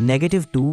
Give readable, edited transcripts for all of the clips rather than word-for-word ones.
-2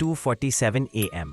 2:47 AM۔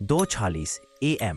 2:46 AM۔